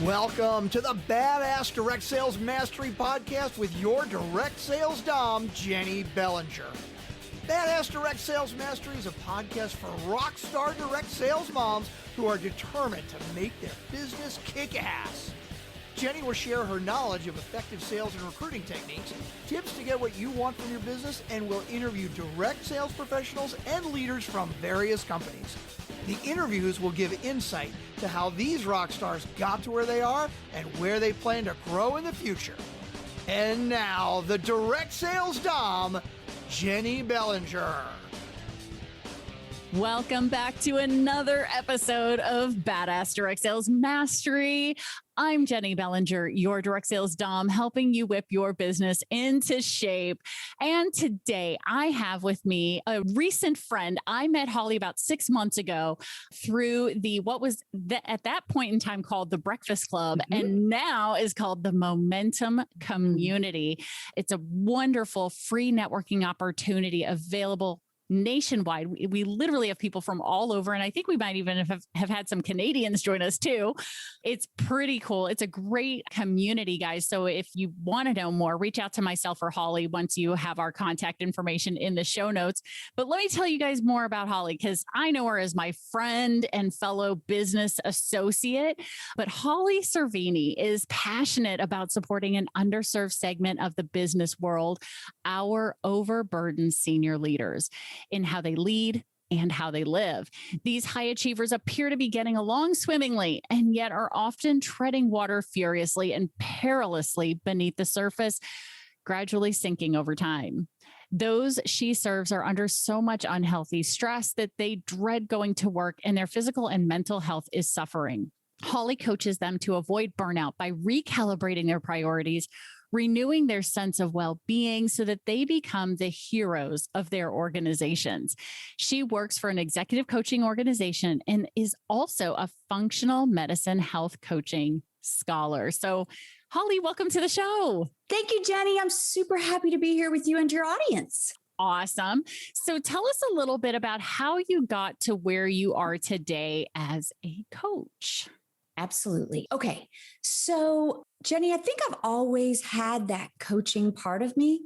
Welcome to the Badass Direct Sales Mastery Podcast with your direct sales dom, Jennie Bellinger. Badass Direct Sales Mastery is a podcast for rock star direct sales moms who are determined to make their business kick ass. Jennie will share her knowledge of effective sales and recruiting techniques, tips to get what you want from your business, and will interview direct sales professionals and leaders from various companies. The interviews will give insight to how these rock stars got to where they are and where they plan to grow in the future. And now, the direct sales dom, Jennie Bellinger. Welcome back to another episode of Badass Direct Sales Mastery. I'm Jennie Bellinger, your direct sales dom, helping you whip your business into shape. And today I have with me a recent friend. I met Holly about 6 months ago through what was at that point in time called the Breakfast Club, and now is called the Momentum Community. It's a wonderful free networking opportunity available nationwide. We literally have people from all over, and I think we might even have had some Canadians join us too. It's pretty cool. It's a great community, guys. So if you want to know more, reach out to myself or Holly once you have our contact information in the show notes. But let me tell you guys more about Holly, because I know her as my friend and fellow business associate. But Holly Cervini is passionate about supporting an underserved segment of the business world, our overburdened senior leaders, in how they lead and how they live. These high achievers appear to be getting along swimmingly and yet are often treading water furiously and perilously beneath the surface, gradually sinking over time. Those she serves are under so much unhealthy stress that they dread going to work, and their physical and mental health is suffering. Holly coaches them to avoid burnout by recalibrating their priorities, renewing their sense of well-being so that they become the heroes of their organizations. She works for an executive coaching organization and is also a functional medicine health coaching scholar. So, Holly, welcome to the show. Thank you, Jennie. I'm super happy to be here with you and your audience. Awesome. So tell us a little bit about how you got to where you are today as a coach. Absolutely. Okay. So, Jennie, I think I've always had that coaching part of me.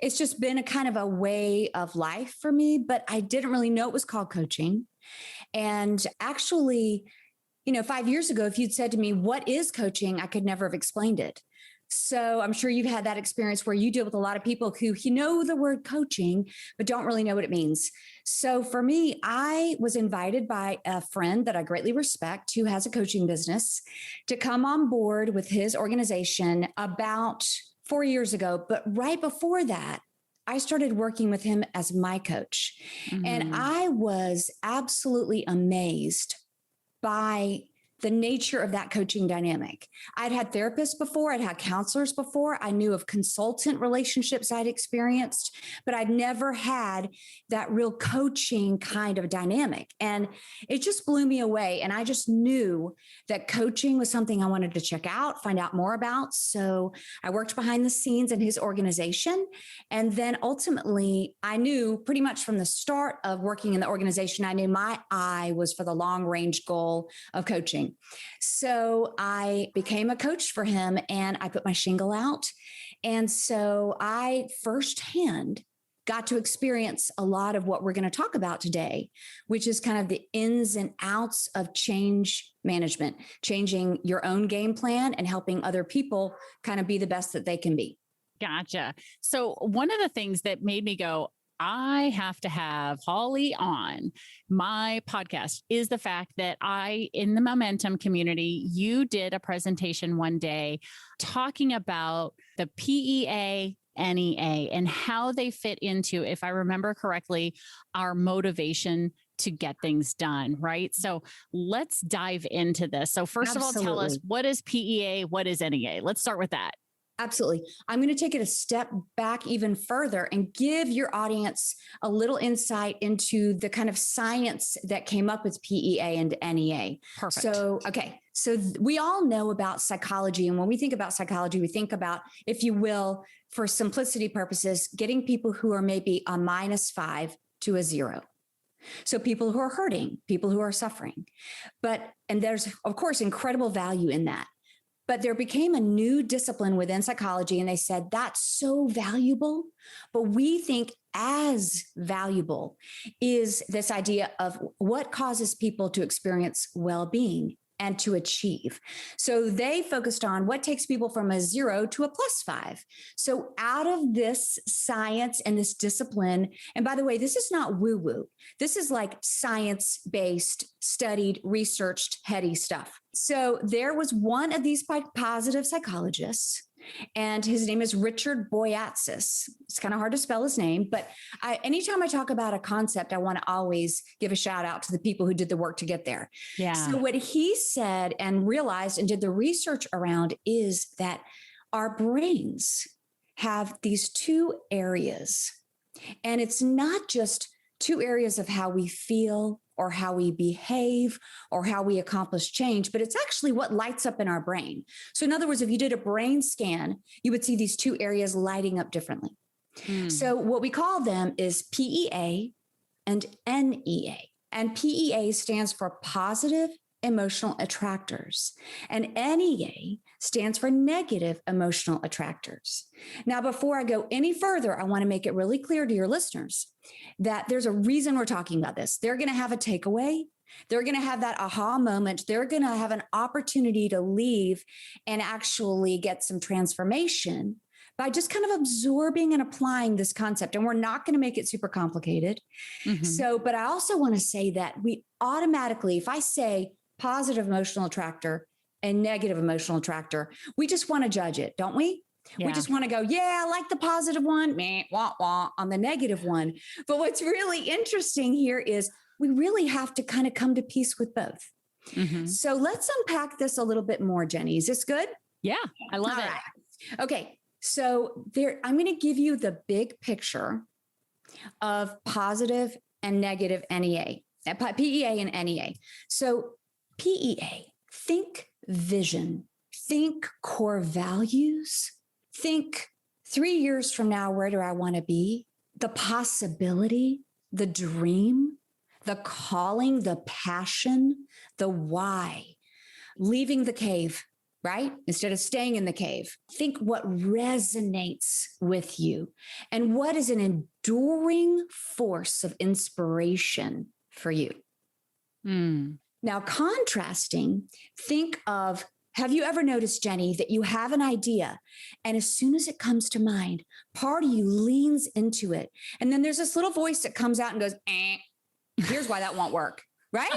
It's just been a kind of a way of life for me, but I didn't really know it was called coaching. And actually, 5 years ago, if you'd said to me, what is coaching? I could never have explained it. So I'm sure you've had that experience where you deal with a lot of people who know the word coaching, but don't really know what it means. So for me, I was invited by a friend that I greatly respect who has a coaching business to come on board with his organization about 4 years ago. But right before that, I started working with him as my coach. And I was absolutely amazed by the nature of that coaching dynamic. I'd had therapists before, I'd had counselors before, I knew of consultant relationships I'd experienced, but I'd never had that real coaching kind of dynamic. And it just blew me away. And I just knew that coaching was something I wanted to check out, find out more about. So I worked behind the scenes in his organization. And then ultimately, I knew pretty much from the start of working in the organization, I knew my eye was for the long range goal of coaching. So I became a coach for him and I put my shingle out. And so I firsthand got to experience a lot of what we're going to talk about today, which is kind of the ins and outs of change management, changing your own game plan and helping other people kind of be the best that they can be. Gotcha. So one of the things that made me go, I have to have Holly on my podcast is the fact that in the Momentum community, you did a presentation one day talking about the PEA, NEA, and how they fit into, if I remember correctly, our motivation to get things done, right? So let's dive into this. So first of all, tell us, what is PEA? What is NEA? Let's start with that. Absolutely. I'm going to take it a step back even further and give your audience a little insight into the kind of science that came up with PEA and NEA. Perfect. So we all know about psychology. And when we think about psychology, we think about, if you will, for simplicity purposes, getting people who are maybe a -5 to a 0. So people who are hurting, people who are suffering. And there's, of course, incredible value in that. But there became a new discipline within psychology, and they said that's so valuable. But we think as valuable is this idea of what causes people to experience well-being and to achieve. So they focused on what takes people from a 0 to a +5. So out of this science and this discipline, and by the way, this is not woo-woo. This is like science-based, studied, researched, heady stuff. So there was one of these positive psychologists, and his name is Richard Boyatzis. It's kind of hard to spell his name, but anytime I talk about a concept, I want to always give a shout out to the people who did the work to get there. Yeah. So what he said and realized and did the research around is that our brains have these two areas, and it's not just two areas of how we feel or how we behave or how we accomplish change, but it's actually what lights up in our brain. So in other words, if you did a brain scan, you would see these two areas lighting up differently. So what we call them is PEA and NEA. And PEA stands for positive emotional attractors, and NEA stands for negative emotional attractors. Now, before I go any further, I want to make it really clear to your listeners that there's a reason we're talking about this. They're going to have a takeaway. They're going to have that aha moment. They're going to have an opportunity to leave and actually get some transformation by just kind of absorbing and applying this concept. And we're not going to make it super complicated. So, but I also want to say that we automatically, if I say positive emotional attractor and negative emotional attractor, we just want to judge it, don't we? Yeah. We just want to go, yeah, I like the positive one, meh, wah, wah, on the negative one. But what's really interesting here is we really have to kind of come to peace with both. So let's unpack this a little bit more, Jenny. Is this good? Yeah, I love it. Right. Okay. So I'm going to give you the big picture of positive and negative NEA, PEA and NEA. So PEA, think vision, think core values, think 3 years from now, where do I want to be? The possibility, the dream, the calling, the passion, the why, leaving the cave, right? Instead of staying in the cave, think what resonates with you and what is an enduring force of inspiration for you. Now, contrasting, think of, have you ever noticed, Jenny, that you have an idea and as soon as it comes to mind, part of you leans into it. And then there's this little voice that comes out and goes, here's why that won't work. Right?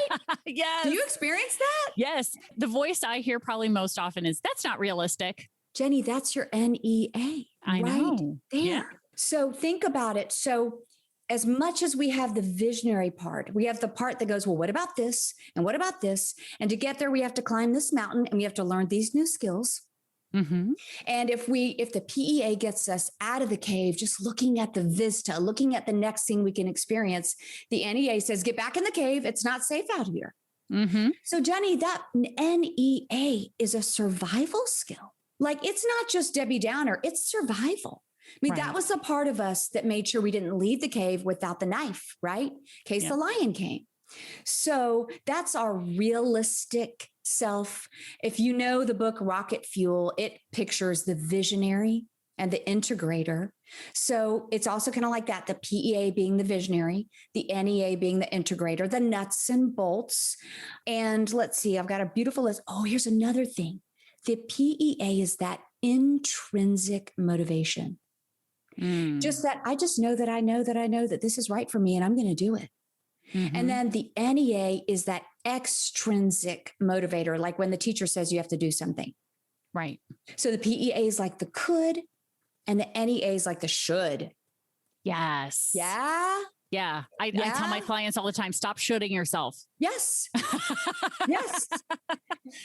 Yes. Do you experience that? Yes. The voice I hear probably most often is, that's not realistic. Jenny, that's your NEA. I know. There. Yeah. So think about it. So as much as we have the visionary part, we have the part that goes, well, what about this? And what about this? And to get there, we have to climb this mountain and we have to learn these new skills. And if the PEA gets us out of the cave, just looking at the vista, looking at the next thing we can experience, the NEA says, get back in the cave. It's not safe out here. So Jenny, that NEA is a survival skill. Like it's not just Debbie Downer, it's survival. I mean, that was the part of us that made sure we didn't leave the cave without the knife, right? In case the lion came. So that's our realistic self. If you know the book Rocket Fuel, it pictures the visionary and the integrator. So it's also kind of like that, the PEA being the visionary, the NEA being the integrator, the nuts and bolts. And let's see, I've got a beautiful list. Oh, here's another thing. The PEA is that intrinsic motivation. Just that I just know that I know that this is right for me and I'm going to do it. And then the NEA is that extrinsic motivator, like when the teacher says you have to do something. Right. So the PEA is like the could and the NEA is like the should. Yes. Yeah. Yeah. I tell my clients all the time, stop shoulding yourself. Yes. Yes.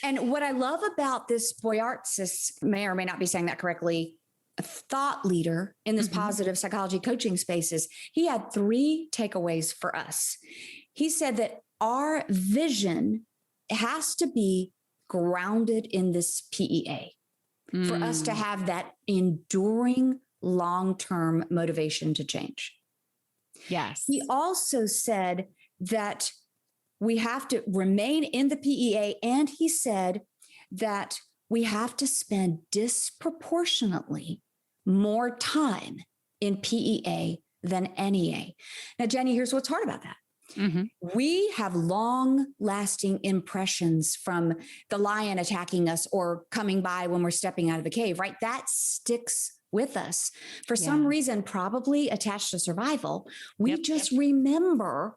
And what I love about this Boyatzis, may or may not be saying that correctly, a thought leader in this positive psychology coaching spaces, he had 3 takeaways for us. He said that our vision has to be grounded in this PEA for us to have that enduring long-term motivation to change. Yes. He also said that we have to remain in the PEA, and he said that we have to spend disproportionately more time in PEA than NEA. Now, Jenny, here's what's hard about that. Mm-hmm. We have long lasting impressions from the lion attacking us or coming by when we're stepping out of the cave, right? That sticks with us for some reason, probably attached to survival. We just remember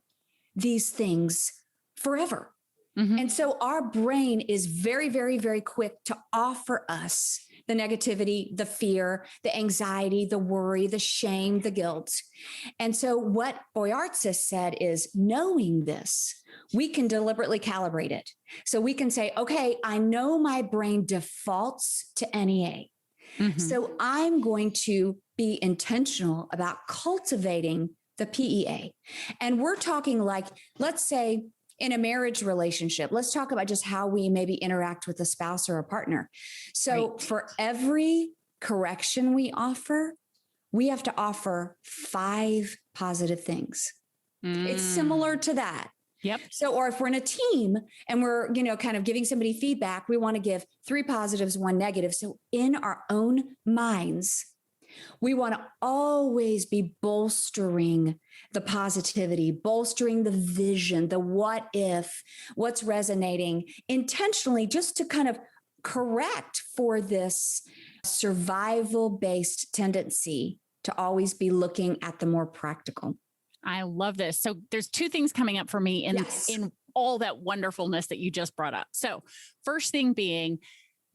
these things forever. Mm-hmm. And so our brain is very, very, very quick to offer us the negativity, the fear, the anxiety, the worry, the shame, the guilt. And so what Boyartzis said is, knowing this, we can deliberately calibrate it. So we can say, okay, I know my brain defaults to NEA. Mm-hmm. So I'm going to be intentional about cultivating the PEA. And we're talking like, let's say, in a marriage relationship, let's talk about just how we maybe interact with a spouse or a partner. So for every correction we offer, we have to offer 5 positive things. It's similar to that. Yep. So, or if we're in a team and we're, kind of giving somebody feedback, we want to give 3 positives, 1 negative. So in our own minds, we want to always be bolstering the positivity, bolstering the vision, the what if, what's resonating intentionally, just to kind of correct for this survival-based tendency to always be looking at the more practical. I love this. So there's 2 things coming up for me in all that wonderfulness that you just brought up. So first thing being,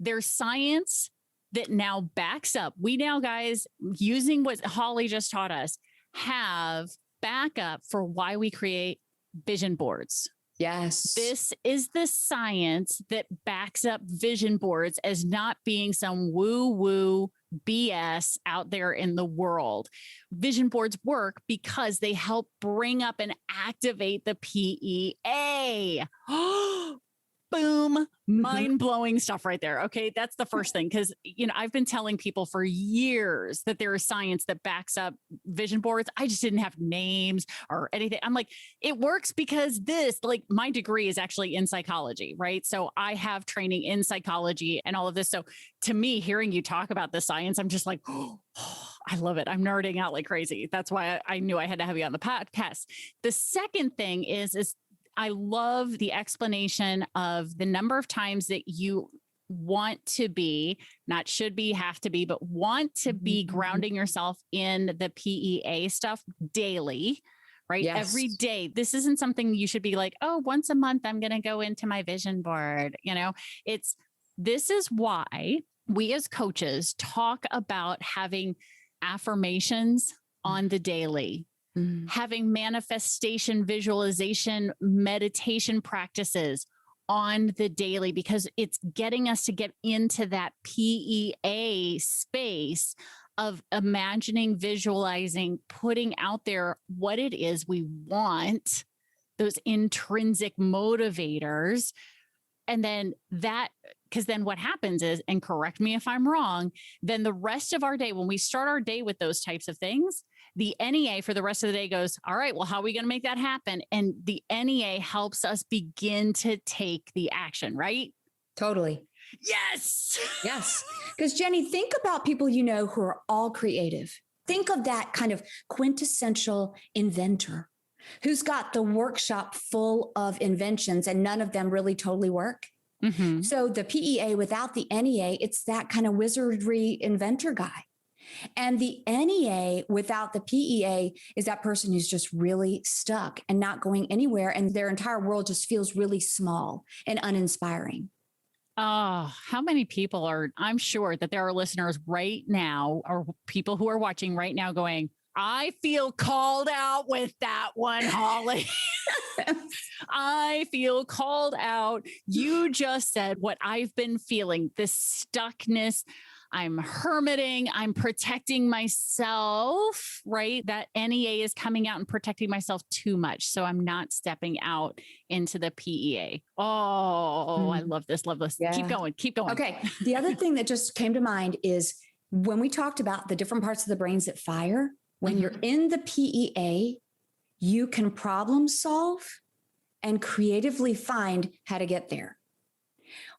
there's science that now backs up. We now, guys, using what Holly just taught us, have backup for why we create vision boards. Yes. This is the science that backs up vision boards as not being some woo-woo BS out there in the world. Vision boards work because they help bring up and activate the PEA. Boom. Mind-blowing stuff right there. Okay. That's the first thing. Cause I've been telling people for years that there is science that backs up vision boards. I just didn't have names or anything. I'm like, it works because my degree is actually in psychology, right? So I have training in psychology and all of this. So to me, hearing you talk about the science, I'm just like, oh, I love it. I'm nerding out like crazy. That's why I knew I had to have you on the podcast. The second thing is I love the explanation of the number of times that you want to be, not should be, have to be, but want to be grounding yourself in the PEA stuff daily, right? Yes. Every day. This isn't something you should be like, oh, once a month, I'm going to go into my vision board. This is why we as coaches talk about having affirmations on the daily, having manifestation, visualization, meditation practices on the daily, because it's getting us to get into that PEA space of imagining, visualizing, putting out there what it is we want, those intrinsic motivators. And then because then what happens is, and correct me if I'm wrong, then the rest of our day, when we start our day with those types of things, the NEA for the rest of the day goes, all right, well, how are we going to make that happen? And the NEA helps us begin to take the action, right? Totally. Yes. Yes. Because Jenny, think about people who are all creative. Think of that kind of quintessential inventor who's got the workshop full of inventions and none of them really totally work. Mm-hmm. So the PEA without the NEA, it's that kind of wizardry inventor guy. And the NEA without the PEA is that person who's just really stuck and not going anywhere. And their entire world just feels really small and uninspiring. Oh, how many people I'm sure that there are listeners right now or people who are watching right now going, I feel called out with that one, Holly. I feel called out. You just said what I've been feeling, this stuckness. I'm hermiting. I'm protecting myself, right? That NEA is coming out and protecting myself too much. So I'm not stepping out into the PEA. Oh, I love this. Love this. Yeah. Keep going. Okay. The other thing that just came to mind is when we talked about the different parts of the brains that fire, when you're in the PEA, you can problem solve and creatively find how to get there.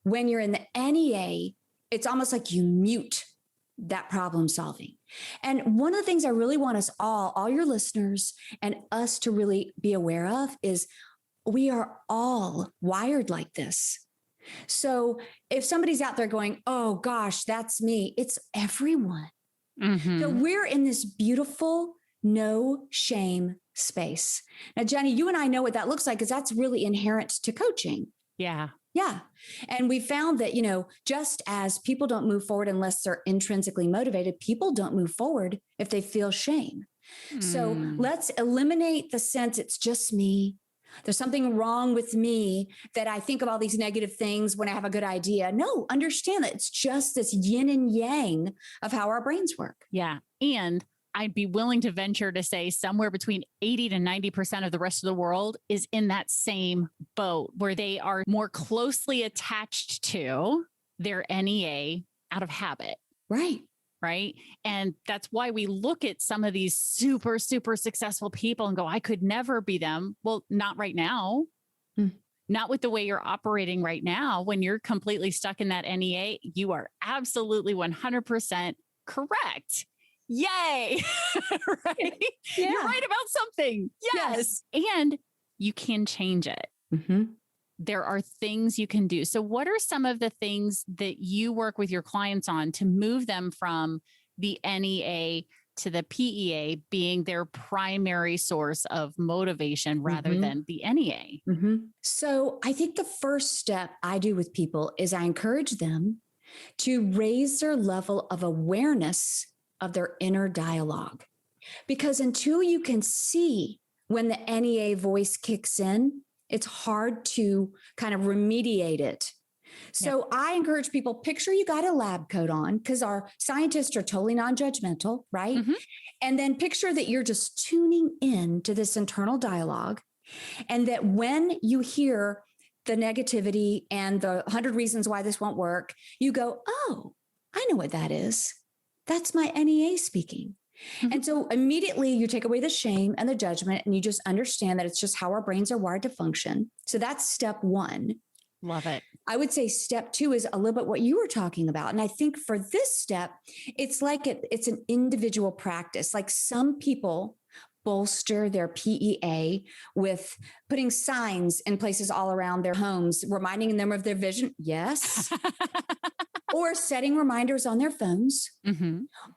When you're in the NEA, it's almost like you mute that problem solving. And one of the things I really want us all your listeners and us to really be aware of is we are all wired like this. So if somebody's out there going, oh gosh, that's me, it's everyone. Mm-hmm. So we're in this beautiful no shame space. Now, Jenny, you and I know what that looks like because that's really inherent to coaching. Yeah. Yeah. And we found that, just as people don't move forward unless they're intrinsically motivated, people don't move forward if they feel shame. So let's eliminate the sense it's just me. There's something wrong with me that I think of all these negative things when I have a good idea. No, understand that it's just this yin and yang of how our brains work. Yeah. And I'd be willing to venture to say somewhere between 80 to 90% of the rest of the world is in that same boat where they are more closely attached to their NEA out of habit. Right. Right. And that's why we look at some of these super, super successful people and go, I could never be them. Well, not right now. Not with the way you're operating right now. When you're completely stuck in that NEA, you are absolutely 100% correct. Yay. Right? Yeah. You're right about something. Yes. And you can change it. Mm-hmm. There are things you can do. So what are some of the things that you work with your clients on to move them from the NEA to the PEA being their primary source of motivation rather than the NEA? Mm-hmm. So I think the first step I do with people is I encourage them to raise their level of awareness of their inner dialogue. Because until you can see when the NEA voice kicks in, it's hard to kind of remediate it. So I encourage people, picture you got a lab coat on because our scientists are totally non-judgmental, right? Mm-hmm. And then picture that you're just tuning in to this internal dialogue. And that when you hear the negativity and the 100 reasons why this won't work, you go, oh, I know what that is. That's my NEA speaking. Mm-hmm. And so immediately you take away the shame and the judgment, and you just understand that it's just how our brains are wired to function. So that's step one. Love it. I would say step two is a little bit what you were talking about. And I think for this step, it's like it's an individual practice. Like some people bolster their PEA with putting signs in places all around their homes, reminding them of their vision. Yes. Or setting reminders on their phones,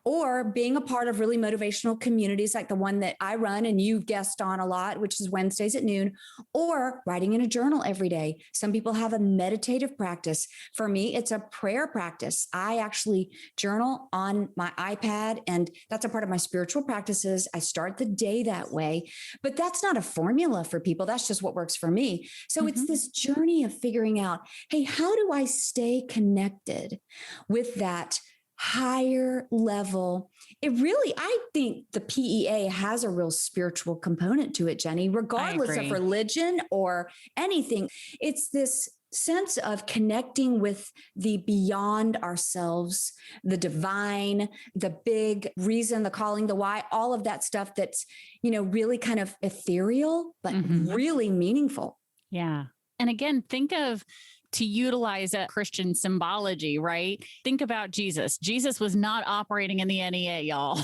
or being a part of really motivational communities like the one that I run and you guest on a lot, which is Wednesdays at noon, or writing in a journal every day. Some people have a meditative practice. For me, it's a prayer practice. I actually journal on my iPad, and that's a part of my spiritual practices. I start the day that way, but that's not a formula for people. That's just what works for me. So it's this journey of figuring out, hey, how do I stay connected with that higher level? It really, I think the PEA has a real spiritual component to it, Jenny, regardless of religion or anything. It's this sense of connecting with the beyond ourselves, the divine, the big reason, the calling, the why, all of that stuff that's, really kind of ethereal, but really meaningful. Yeah. And again, think of, to utilize a Christian symbology, right? Think about Jesus. Jesus was not operating in the NEA, y'all.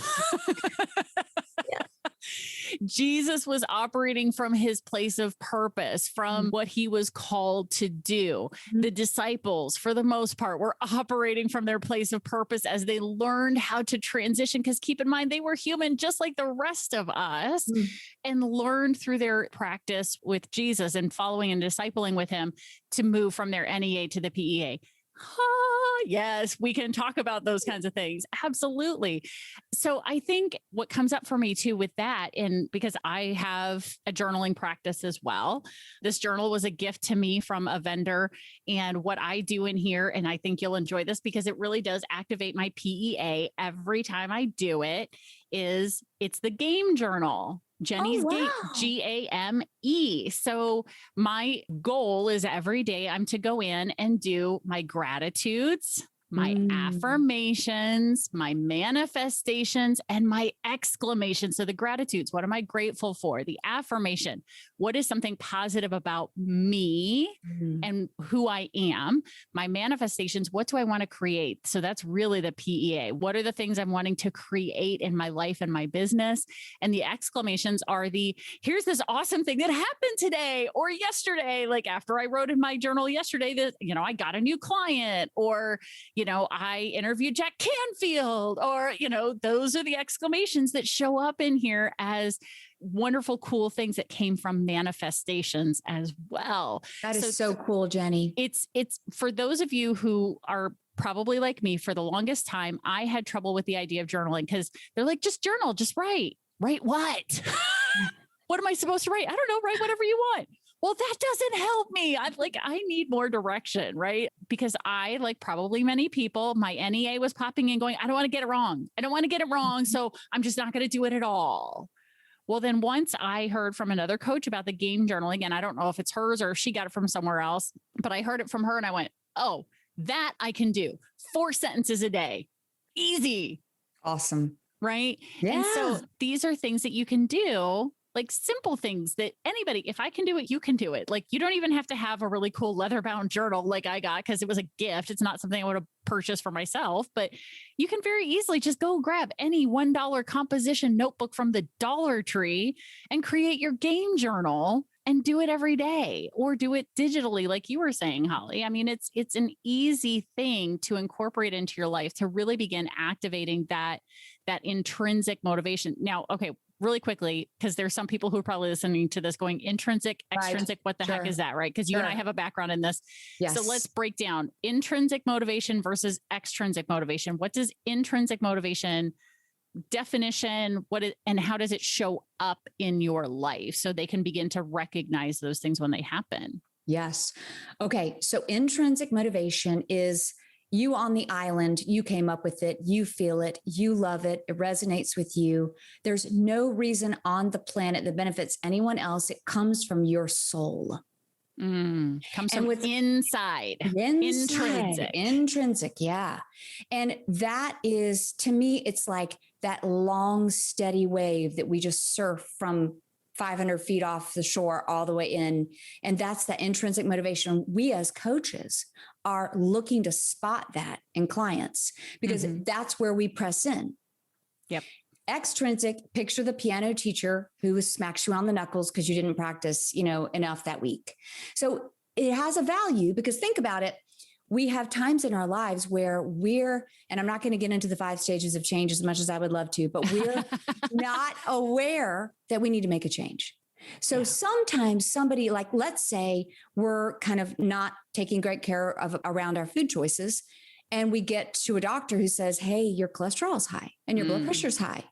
Jesus was operating from his place of purpose, from what he was called to do. The disciples, for the most part, were operating from their place of purpose as they learned how to transition. Because keep in mind, they were human just like the rest of us, and learned through their practice with Jesus and following and discipling with him to move from their NEA to the PEA. Yes, we can talk about those kinds of things. Absolutely. So I think what comes up for me too with that, and because I have a journaling practice as well, this journal was a gift to me from a vendor. And what I do in here, and I think you'll enjoy this because it really does activate my PEA every time I do it, is it's the game journal. Jenny's Game, GAME. So my goal is every day I'm to go in and do my gratitudes. my affirmations, my manifestations, and my exclamations. So the gratitudes, what am I grateful for? The affirmation, what is something positive about me and who I am? My manifestations, what do I want to create? So that's really the PEA. What are the things I'm wanting to create in my life and my business? And the exclamations are here's this awesome thing that happened today or yesterday. Like after I wrote in my journal yesterday that, I got a new client, or, I interviewed Jack Canfield, or, those are the exclamations that show up in here as wonderful, cool things that came from manifestations as well. That is so cool, Jenny. It's for those of you who are probably like me. For the longest time, I had trouble with the idea of journaling because they're like, just journal, just write. Write what? What am I supposed to write? I don't know. Write whatever you want. Well, that doesn't help me. I need more direction, right? Because I, like probably many people, my NEA was popping in going, I don't want to get it wrong. I don't want to get it wrong. So I'm just not going to do it at all. Well, then once I heard from another coach about the game journaling, and I don't know if it's hers or if she got it from somewhere else, but I heard it from her and I went, oh, that I can do. 4 sentences a day. Easy. Awesome. Right? Yeah. And so these are things that you can do, like simple things that anybody, if I can do it, you can do it. Like you don't even have to have a really cool leather bound journal like I got because it was a gift. It's not something I would have purchased for myself, but you can very easily just go grab any $1 composition notebook from the Dollar Tree and create your game journal and do it every day, or do it digitally, like you were saying, Holly. I mean, it's an easy thing to incorporate into your life to really begin activating that intrinsic motivation. Now, okay, really quickly, because there's some people who are probably listening to this going, intrinsic, extrinsic, what the heck is that, right? Because you and I have a background in this. Yes. So let's break down intrinsic motivation versus extrinsic motivation. What does intrinsic motivation definition, and how does it show up in your life so they can begin to recognize those things when they happen? Yes. Okay. So intrinsic motivation is you on the island, you came up with it, you feel it, you love it, it resonates with you. There's no reason on the planet that benefits anyone else. It comes from your soul. Comes from inside. Intrinsic. Yeah. And that is, to me, it's like that long, steady wave that we just surf from 500 feet off the shore all the way in. And that's the intrinsic motivation. We as coaches are looking to spot that in clients because that's where we press in. Yep. Extrinsic, picture the piano teacher who smacks you on the knuckles because you didn't practice, enough that week. So it has a value because think about it. We have times in our lives where and I'm not going to get into the 5 stages of change as much as I would love to, but we're not aware that we need to make a change. So sometimes somebody, like, let's say we're kind of not taking great care of around our food choices. And we get to a doctor who says, hey, your cholesterol is high and your blood pressure is high.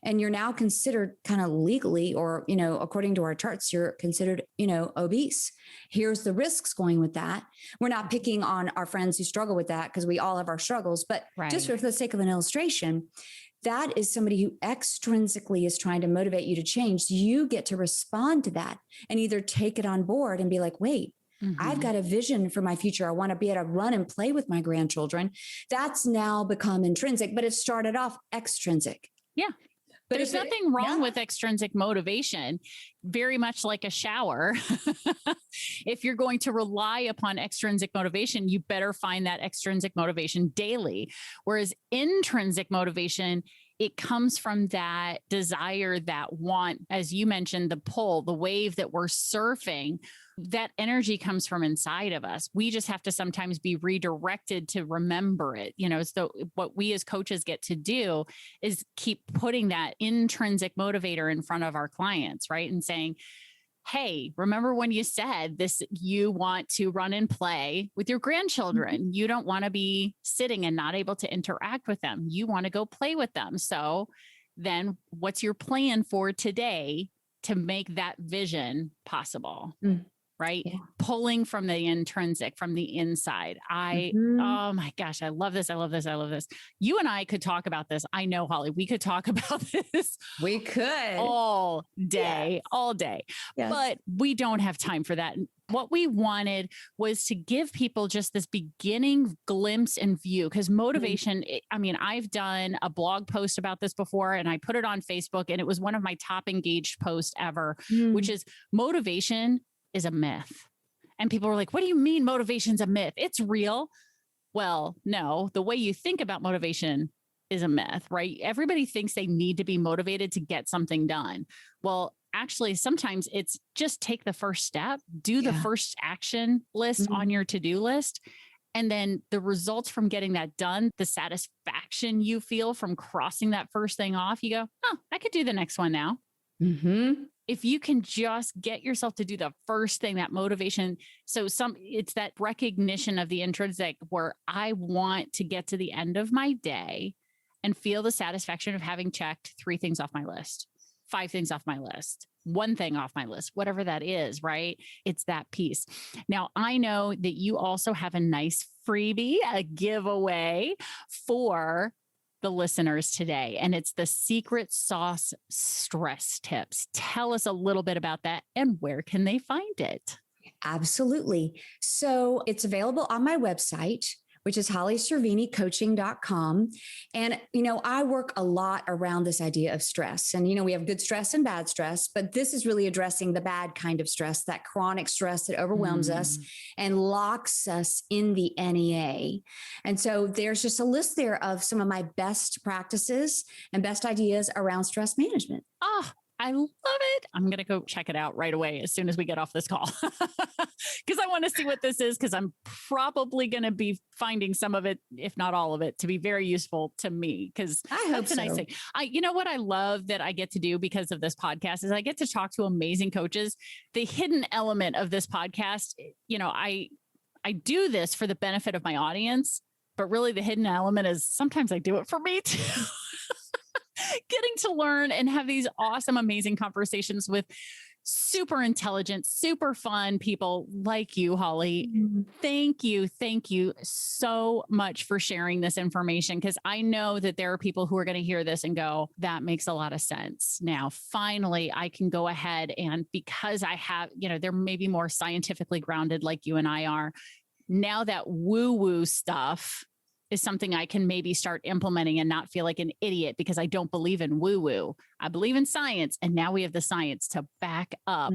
And you're now considered kind of legally, or, according to our charts, you're considered, obese. Here's the risks going with that. We're not picking on our friends who struggle with that because we all have our struggles, but just for the sake of an illustration, that is somebody who extrinsically is trying to motivate you to change. So you get to respond to that and either take it on board and be like, wait, I've got a vision for my future. I want to be able to run and play with my grandchildren. That's now become intrinsic, but it started off extrinsic. Yeah. But there's nothing wrong with extrinsic motivation, very much like a shower. If you're going to rely upon extrinsic motivation, you better find that extrinsic motivation daily. Whereas intrinsic motivation, it comes from that desire, that want, as you mentioned, the pull, the wave that we're surfing. That energy comes from inside of us. We just have to sometimes be redirected to remember it. So what we as coaches get to do is keep putting that intrinsic motivator in front of our clients, right? And saying, hey, remember when you said this, you want to run and play with your grandchildren. You don't want to be sitting and not able to interact with them. You want to go play with them. So then what's your plan for today to make that vision possible? Right? Yeah. Pulling from the intrinsic, from the inside. Oh my gosh, I love this. I love this. I love this. You and I could talk about this. I know, Holly, we could talk about this. We could all day. Yes. But we don't have time for that. What we wanted was to give people just this beginning glimpse and view, because motivation, I've done a blog post about this before and I put it on Facebook, and it was one of my top engaged posts ever, which is motivation is a myth. And people were like, what do you mean motivation's a myth? It's real. Well, no, the way you think about motivation is a myth, right? Everybody thinks they need to be motivated to get something done. Well, actually, sometimes it's just take the first step, do the first action list on your to-do list. And then the results from getting that done, the satisfaction you feel from crossing that first thing off, you go, oh, I could do the next one now. If you can just get yourself to do the first thing, that motivation. So it's that recognition of the intrinsic, where I want to get to the end of my day and feel the satisfaction of having checked 3 things off my list, 5 things off my list, 1 thing off my list, whatever that is, right? It's that piece. Now, I know that you also have a nice freebie, a giveaway for the listeners today, and it's the secret sauce stress tips. Tell us a little bit about that, and where can they find it? Absolutely. So it's available on my website, which is hollycervinicoaching.com. And, I work a lot around this idea of stress. And, we have good stress and bad stress, but this is really addressing the bad kind of stress, that chronic stress that overwhelms us and locks us in the NEA. And so there's just a list there of some of my best practices and best ideas around stress management. I love it. I'm going to go check it out right away as soon as we get off this call, because I want to see what this is, because I'm probably going to be finding some of it, if not all of it, to be very useful to me, because that's a nice thing. What I love that I get to do because of this podcast is I get to talk to amazing coaches. The hidden element of this podcast, I do this for the benefit of my audience, but really the hidden element is sometimes I do it for me too. Getting to learn and have these awesome, amazing conversations with super intelligent, super fun people like you, Holly. Thank you so much for sharing this information, because I know that there are people who are going to hear this and go, that makes a lot of sense. Now, finally, I can go ahead, and because I have, they're maybe more scientifically grounded like you and I are. Now that woo-woo stuff is something I can maybe start implementing and not feel like an idiot because I don't believe in woo-woo. I believe in science. And now we have the science to back up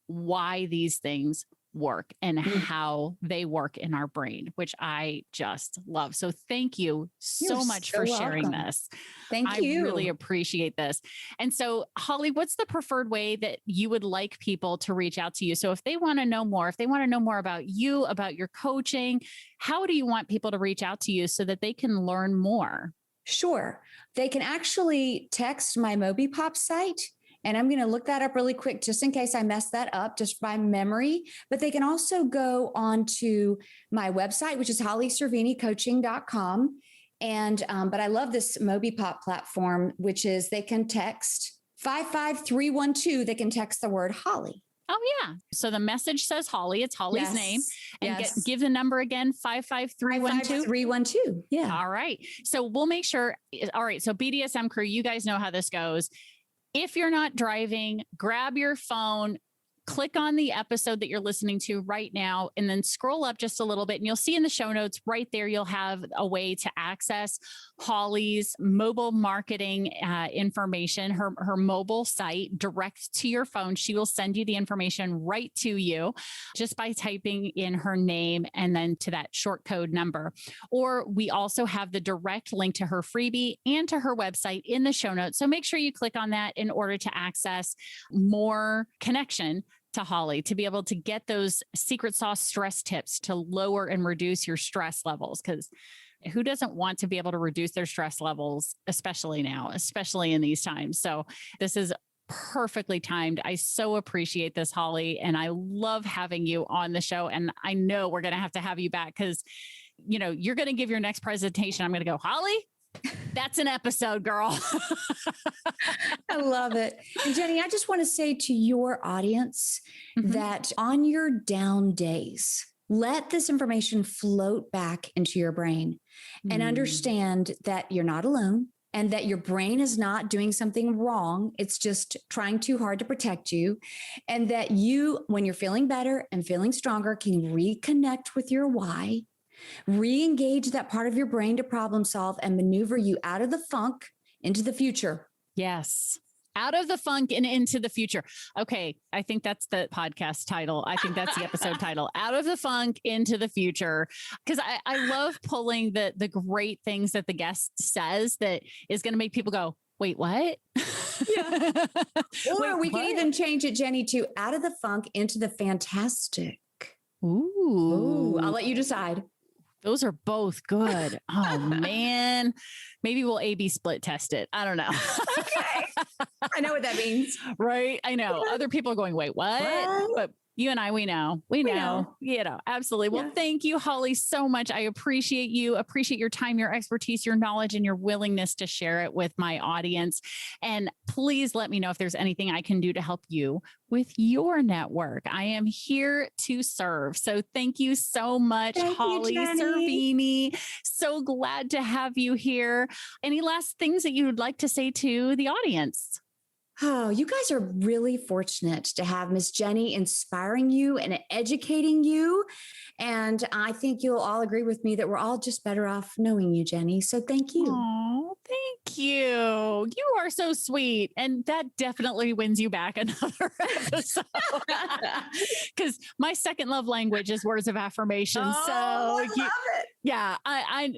why these things work and how they work in our brain, which I just love. So thank you so much for sharing this. Thank you. I really appreciate this. And so, Holly, what's the preferred way that you would like people to reach out to you? So if they want to know more, about you, about your coaching, how do you want people to reach out to you so that they can learn more? Sure. They can actually text my MobiPop site. And I'm going to look that up really quick, just in case I mess that up, just by memory. But they can also go on to my website, which is hollycervinicoaching.com. And, but I love this MobiPop platform, which is they can text 55312. They can text the word Holly. Oh, yeah. So the message says Holly. It's Holly's name. And give the number again, 55312. 55312. Yeah. All right. So we'll make sure. All right. So BDSM crew, you guys know how this goes. If you're not driving, grab your phone, click on the episode that you're listening to right now, and then scroll up just a little bit. And you'll see in the show notes right there, you'll have a way to access Holly's mobile marketing information, her mobile site direct to your phone. She will send you the information right to you just by typing in her name and then to that short code number. Or we also have the direct link to her freebie and to her website in the show notes. So make sure you click on that in order to access more connection to Holly, to be able to get those secret sauce stress tips to lower and reduce your stress levels. Because who doesn't want to be able to reduce their stress levels, especially now, especially in these times? So this is perfectly timed. I so appreciate this, Holly, and I love having you on the show. And I know we're going to have you back because, you're going to give your next presentation. I'm going to go, Holly, that's an episode, girl. I love it. And Jenny, I just want to say to your audience that on your down days, let this information float back into your brain and understand that you're not alone and that your brain is not doing something wrong. It's just trying too hard to protect you. And that you, when you're feeling better and feeling stronger, can reconnect with your why, re-engage that part of your brain to problem solve and maneuver you out of the funk into the future. Yes. Out of the funk and into the future. Okay. I think that's the podcast title. I think that's the episode title. Out of the funk into the future. Because I love pulling the great things that the guest says that is going to make people go, wait, what? Yeah. Or we can even change it, Jenny, to out of the funk into the fantastic. Ooh. I'll let you decide. Those are both good. Oh man. Maybe we'll A/B split test it. I don't know. Okay. I know what that means. Right. I know. Other people are going, wait, what? But you and I, we know, absolutely. Well, thank you, Holly, so much. I appreciate you, appreciate your time, your expertise, your knowledge, and your willingness to share it with my audience. And please let me know if there's anything I can do to help you with your network. I am here to serve. So thank you so much, Holly Cervini. So glad to have you here. Any last things that you would like to say to the audience? Oh, you guys are really fortunate to have Miss Jenny inspiring you and educating you. And I think you'll all agree with me that we're all just better off knowing you, Jenny. So thank you. Oh, thank you. You are so sweet. And that definitely wins you back another episode. Because my second love language is words of affirmation. I love it. Yeah, I,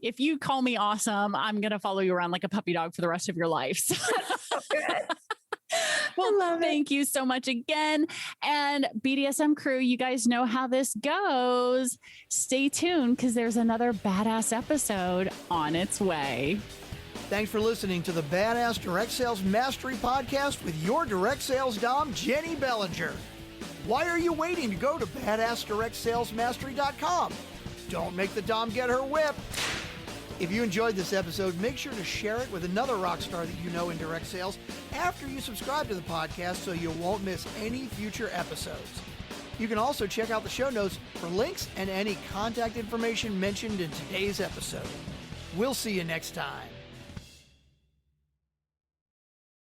if you call me awesome, I'm going to follow you around like a puppy dog for the rest of your life. So. Good. Well, thank you so much again. And BDSM crew, you guys know how this goes. Stay tuned because there's another badass episode on its way. Thanks for listening to the Badass Direct Sales Mastery Podcast with your direct sales dom, Jennie Bellinger. Why are you waiting to go to badassdirectsalesmastery.com? Don't make the dom get her whip. If you enjoyed this episode, make sure to share it with another rock star that you know in direct sales after you subscribe to the podcast so you won't miss any future episodes. You can also check out the show notes for links and any contact information mentioned in today's episode. We'll see you next time.